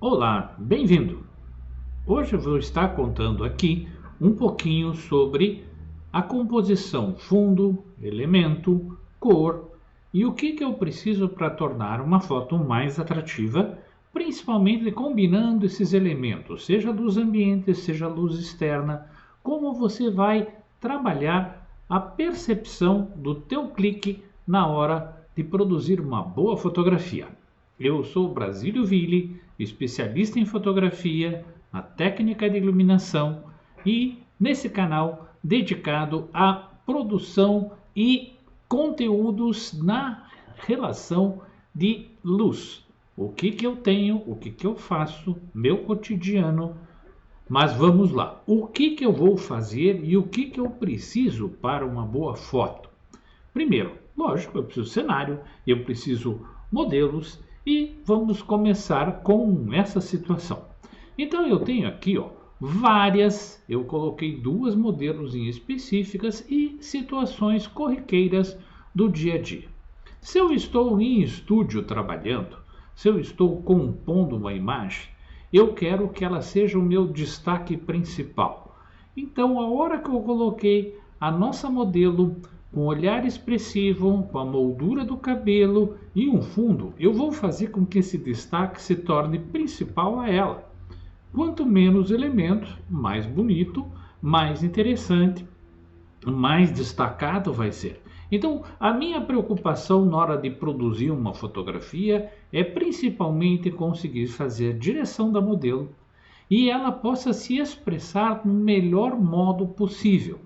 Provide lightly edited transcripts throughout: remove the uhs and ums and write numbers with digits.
Olá, bem-vindo! Hoje eu vou estar contando aqui um pouquinho sobre a composição fundo, elemento, cor e o que eu preciso para tornar uma foto mais atrativa, principalmente combinando esses elementos, seja luz ambiente, seja luz externa, como você vai trabalhar a percepção do teu clique na hora de produzir uma boa fotografia. Eu sou Brasílio Ville, especialista em fotografia, na técnica de iluminação e nesse canal dedicado à produção e conteúdos na relação de luz. O que eu tenho, o que eu faço, meu cotidiano. Mas vamos lá, o que eu vou fazer e o que eu preciso para uma boa foto? Primeiro, lógico, eu preciso cenário, eu preciso modelos e vamos começar com essa situação. Então eu tenho aqui, várias, eu coloquei duas modelos em específicas e situações corriqueiras do dia a dia. Se eu estou em estúdio trabalhando, se eu estou compondo uma imagem, eu quero que ela seja o meu destaque principal. Então, a hora que eu coloquei a nossa modelo com olhar expressivo, com a moldura do cabelo e um fundo, eu vou fazer com que esse destaque se torne principal a ela. Quanto menos elementos, mais bonito, mais interessante, mais destacado vai ser. Então, a minha preocupação na hora de produzir uma fotografia é principalmente conseguir fazer a direção da modelo e ela possa se expressar no melhor modo possível.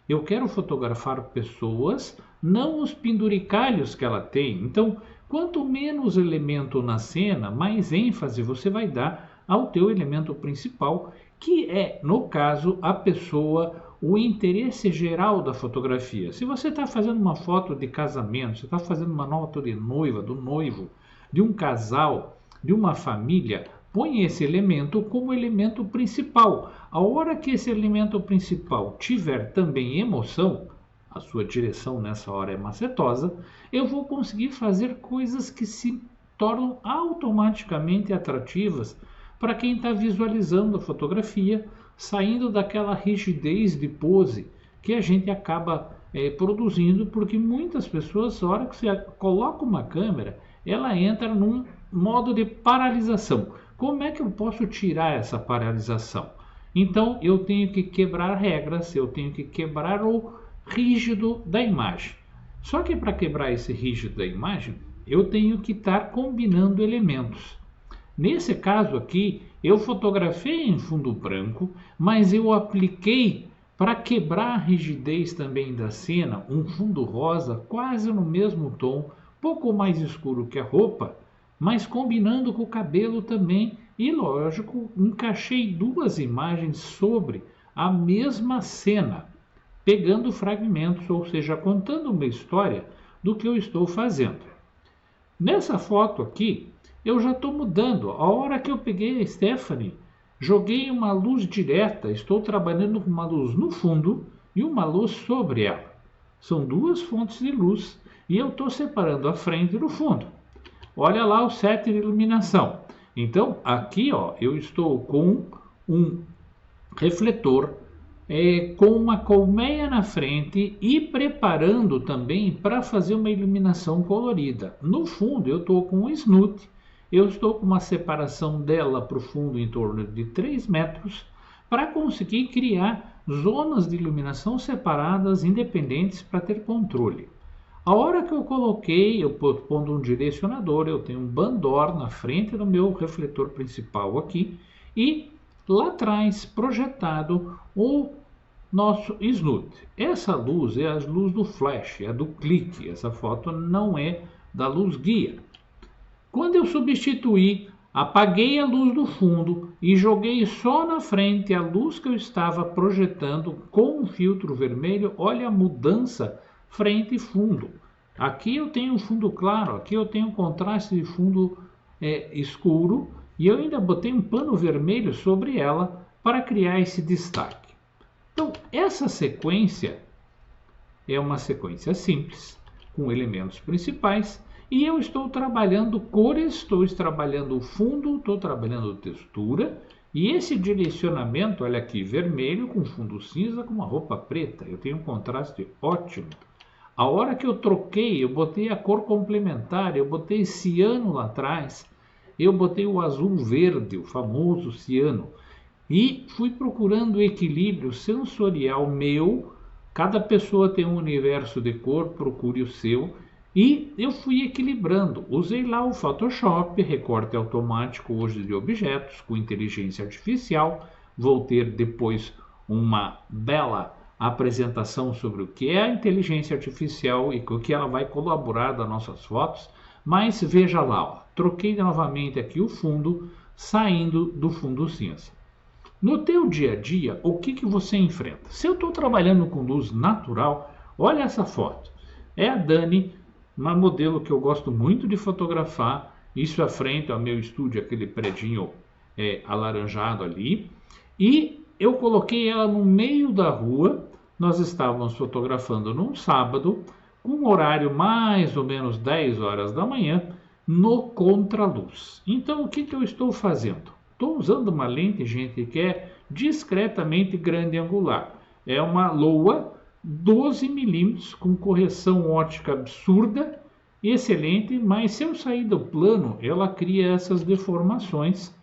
Eu quero fotografar pessoas, não os penduricalhos que ela tem. Então, quanto menos elemento na cena, mais ênfase você vai dar ao teu elemento principal, que é, no caso, a pessoa, o interesse geral da fotografia. Se você está fazendo uma foto de casamento, você está fazendo uma foto de noiva, do noivo, de um casal, de uma família, põe esse elemento como elemento principal. A hora que esse elemento principal tiver também emoção, a sua direção nessa hora é macetosa, eu vou conseguir fazer coisas que se tornam automaticamente atrativas para quem está visualizando a fotografia, saindo daquela rigidez de pose que a gente acaba produzindo, porque muitas pessoas, na hora que você coloca uma câmera, ela entra num modo de paralisação. Como é que eu posso tirar essa paralisação? Então eu tenho que quebrar regras, eu tenho que quebrar o rígido da imagem. Só que para quebrar esse rígido da imagem, eu tenho que estar combinando elementos. Nesse caso aqui, eu fotografei em fundo branco, mas eu apliquei para quebrar a rigidez também da cena, um fundo rosa quase no mesmo tom, pouco mais escuro que a roupa, mas combinando com o cabelo também. E lógico, encaixei duas imagens sobre a mesma cena, pegando fragmentos, ou seja, contando uma história do que eu estou fazendo. Nessa foto aqui, eu já estou mudando. A hora que eu peguei a Stephanie, joguei uma luz direta, estou trabalhando com uma luz no fundo e uma luz sobre ela. São duas fontes de luz e eu estou separando a frente do fundo. Olha lá o set de iluminação. Então, aqui eu estou com um refletor com uma colmeia na frente e preparando também para fazer uma iluminação colorida. No fundo, eu estou com um snoot. Eu estou com uma separação dela para o fundo em torno de 3 metros para conseguir criar zonas de iluminação separadas, independentes, para ter controle. A hora que eu coloquei, eu pondo um direcionador, eu tenho um bandor na frente do meu refletor principal aqui e lá atrás projetado o nosso snoot. Essa luz é a luz do flash, é do clique, essa foto não é da luz guia. Quando eu substituí, apaguei a luz do fundo e joguei só na frente a luz que eu estava projetando com um filtro vermelho, olha a mudança frente e fundo. Aqui eu tenho fundo claro, aqui eu tenho contraste de fundo escuro e eu ainda botei um pano vermelho sobre ela para criar esse destaque. Então, essa sequência é uma sequência simples, com elementos principais, E eu estou trabalhando cores, estou trabalhando fundo, estou trabalhando textura. E esse direcionamento, olha aqui, vermelho com fundo cinza com uma roupa preta. Eu tenho um contraste ótimo. A hora que eu troquei, eu botei a cor complementar, eu botei ciano lá atrás, eu botei o azul verde, o famoso ciano. E fui procurando o equilíbrio sensorial meu. Cada pessoa tem um universo de cor, procure o seu. E eu fui equilibrando. Usei lá o Photoshop, recorte automático hoje de objetos, com inteligência artificial. Vou ter depois uma bela apresentação sobre o que é a inteligência artificial e o que ela vai colaborar das nossas fotos. Mas veja lá, ó, troquei novamente aqui o fundo, saindo do fundo cinza. No teu dia a dia, o que você enfrenta? Se eu estou trabalhando com luz natural, olha essa foto. É a Dani, uma modelo que eu gosto muito de fotografar. Isso à frente ao meu estúdio, aquele predinho alaranjado ali. E eu coloquei ela no meio da rua. Nós estávamos fotografando num sábado, com um horário mais ou menos 10 horas da manhã, no contraluz. Então, o que eu estou fazendo? Estou usando uma lente, gente, que é discretamente grande angular. É uma Loa 12 milímetros com correção ótica absurda, excelente, mas se eu sair do plano, ela cria essas deformações.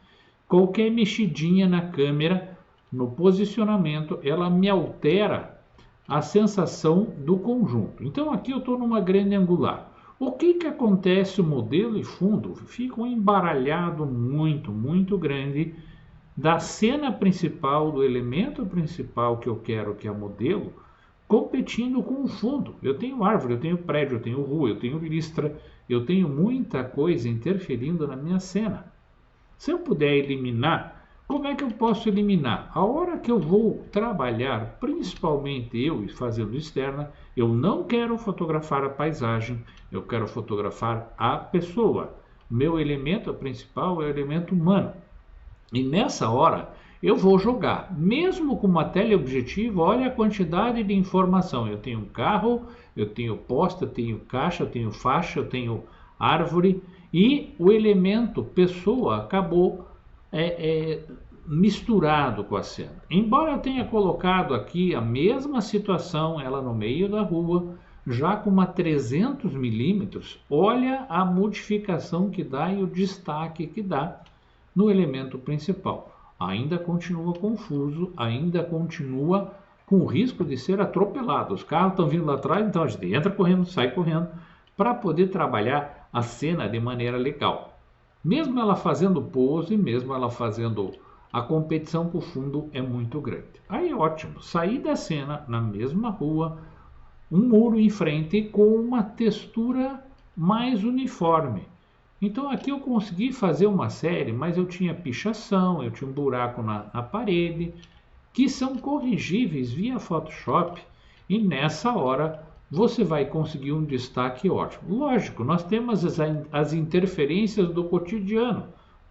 Qualquer mexidinha na câmera, no posicionamento, ela me altera a sensação do conjunto. Então aqui eu estou numa grande angular. O que acontece? O modelo e fundo ficam embaralhados muito grande da cena principal, do elemento principal que eu quero, que é o modelo, competindo com o fundo. Eu tenho árvore, eu tenho prédio, eu tenho rua, eu tenho listra, eu tenho muita coisa interferindo na minha cena. Se eu puder eliminar, como é que eu posso eliminar? A hora que eu vou trabalhar, principalmente eu fazendo externa, eu não quero fotografar a paisagem, eu quero fotografar a pessoa. Meu elemento principal é o elemento humano. E nessa hora eu vou jogar, mesmo com uma teleobjetiva, olha a quantidade de informação. Eu tenho um carro, eu tenho poste, eu tenho caixa, eu tenho faixa, eu tenho árvore e o elemento pessoa acabou misturado com a cena. Embora eu tenha colocado aqui a mesma situação, ela no meio da rua, já com uma 300 milímetros, olha a modificação que dá e o destaque que dá no elemento principal. Ainda continua confuso, ainda continua com o risco de ser atropelado. Os carros estão vindo lá atrás, então a gente entra correndo, sai correndo, para poder trabalhar a cena de maneira legal. Mesmo ela fazendo pose, mesmo ela fazendo a competição com o fundo é muito grande. Aí é ótimo, sair da cena na mesma rua, um muro em frente com uma textura mais uniforme. Então aqui eu consegui fazer uma série, mas eu tinha pichação, eu tinha um buraco na parede, que são corrigíveis via Photoshop, e nessa hora você vai conseguir um destaque ótimo. Lógico, nós temos as interferências do cotidiano.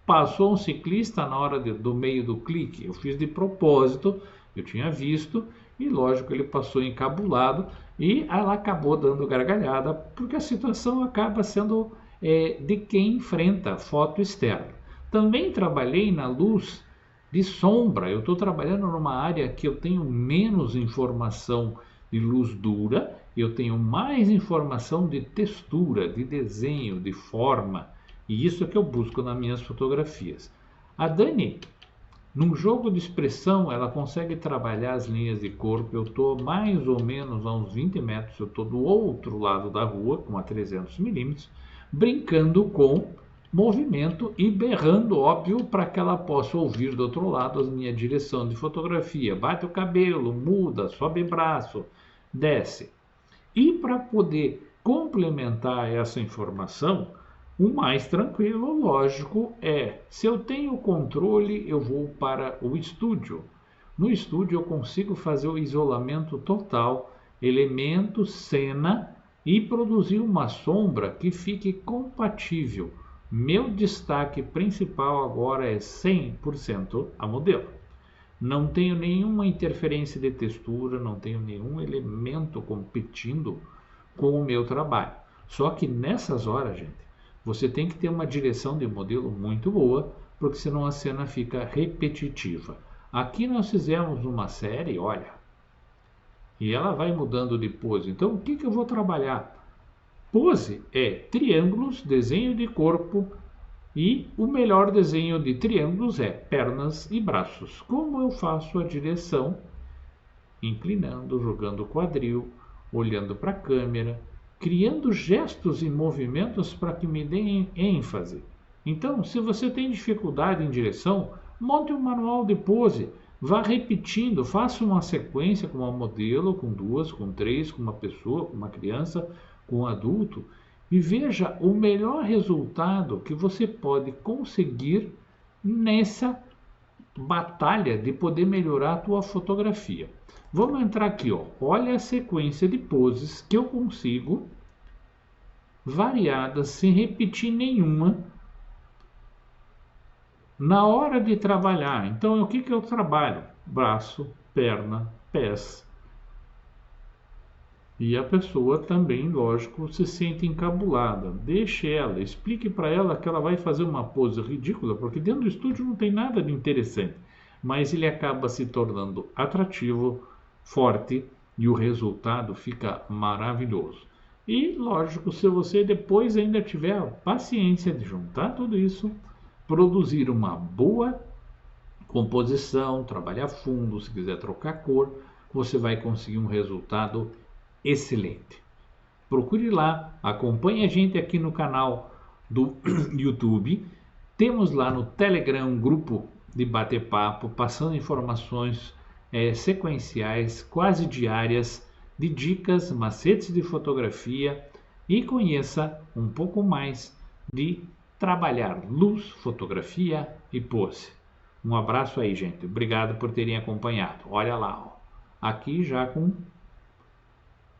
Passou um ciclista na hora do meio do clique, eu fiz de propósito, eu tinha visto, e lógico ele passou encabulado e ela acabou dando gargalhada, porque a situação acaba sendo de quem enfrenta foto externa. Também trabalhei na luz de sombra, eu estou trabalhando numa área que eu tenho menos informação de luz dura, eu tenho mais informação de textura, de desenho, de forma, e isso é que eu busco nas minhas fotografias. A Dani, num jogo de expressão, ela consegue trabalhar as linhas de corpo. Eu estou mais ou menos a uns 20 metros, eu estou do outro lado da rua, com a 300 milímetros, brincando com movimento e berrando, óbvio, para que ela possa ouvir do outro lado a minha direção de fotografia. Bate o cabelo, muda, sobe braço, desce. E para poder complementar essa informação, o mais tranquilo, lógico, se eu tenho controle, eu vou para o estúdio. No estúdio eu consigo fazer o isolamento total, elemento, cena e produzir uma sombra que fique compatível. Meu destaque principal agora é 100% a modelo. Não tenho nenhuma interferência de textura, não tenho nenhum elemento competindo com o meu trabalho. Só que nessas horas, gente, você tem que ter uma direção de modelo muito boa, porque senão a cena fica repetitiva. Aqui nós fizemos uma série, olha, e ela vai mudando de pose. Então, o que eu vou trabalhar? Pose é triângulos, desenho de corpo, e o melhor desenho de triângulos é pernas e braços. Como eu faço a direção? Inclinando, jogando o quadril, olhando para a câmera, criando gestos e movimentos para que me deem ênfase. Então, se você tem dificuldade em direção, monte um manual de pose, vá repetindo, faça uma sequência com uma modelo, com duas, com três, com uma pessoa, com uma criança, com um adulto, e veja o melhor resultado que você pode conseguir nessa batalha de poder melhorar a tua fotografia. Vamos entrar aqui, ó. Olha a sequência de poses que eu consigo, variadas, sem repetir nenhuma, na hora de trabalhar. Então, o que eu trabalho? Braço, perna, pés. E a pessoa também, lógico, se sente encabulada. Deixe ela, explique para ela que ela vai fazer uma pose ridícula, porque dentro do estúdio não tem nada de interessante. Mas ele acaba se tornando atrativo, forte, e o resultado fica maravilhoso. E, lógico, se você depois ainda tiver a paciência de juntar tudo isso, produzir uma boa composição, trabalhar fundo, se quiser trocar cor, você vai conseguir um resultado excelente. Procure lá, acompanhe a gente aqui no canal do YouTube. Temos lá no Telegram um grupo de bate-papo, passando informações sequenciais, quase diárias, de dicas, macetes de fotografia, e conheça um pouco mais de trabalhar luz, fotografia e pose. Um abraço aí, gente. Obrigado por terem acompanhado. Olha lá, ó. Aqui já com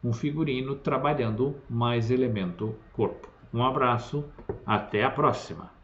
um figurino trabalhando mais elemento corpo. Um abraço, até a próxima!